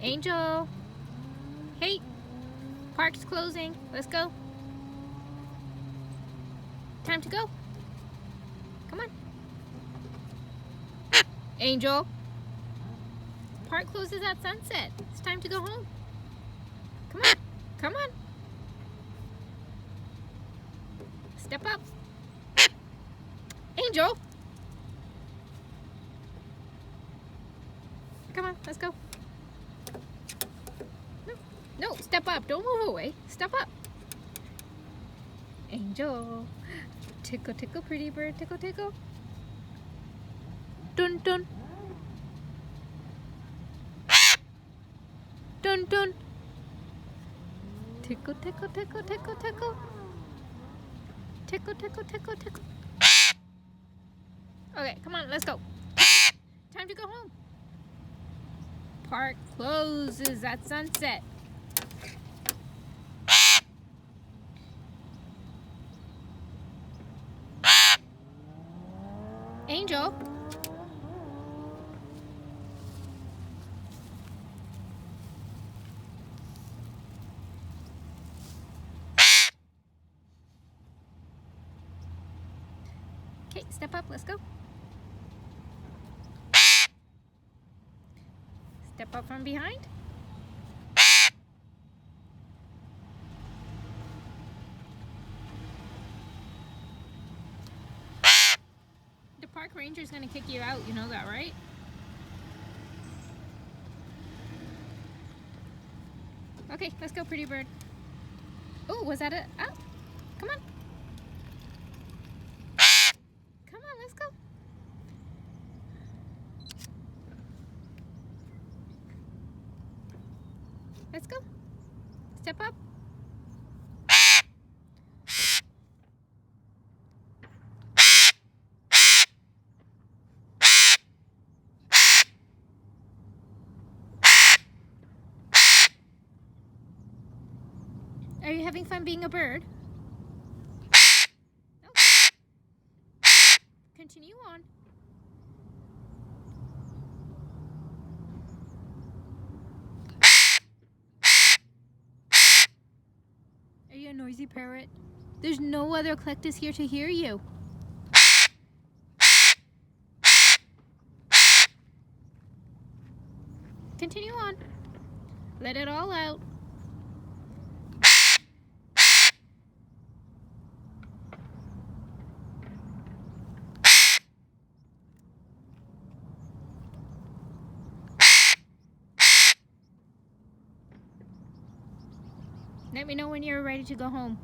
Angel. Hey. Park's closing. Let's go. Time to go. Come on. Angel. Park closes at sunset. It's time to go home. Come on. Come on. Step up. Angel. Come on, let's go. No, step up. Don't move away. Step up. Angel. Tickle, tickle, pretty bird. Tickle, tickle. Dun, dun. Dun, dun. Tickle, tickle, tickle, tickle, tickle. Tickle, tickle, tickle, tickle. Okay, come on, let's go. Time to go home. Park closes at sunset. Angel. Okay, step up, let's go. Step up from behind. The park ranger is going to kick you out, you know that, right? Okay, let's go, pretty bird. Oh, was that it? Oh, come on. Come on, let's go. Let's go. Step up. Are you having fun being a bird? Okay. Continue on. Are you a noisy parrot? There's no other Eclectus here to hear you. Continue on. Let it all out. Let me know when you're ready to go home.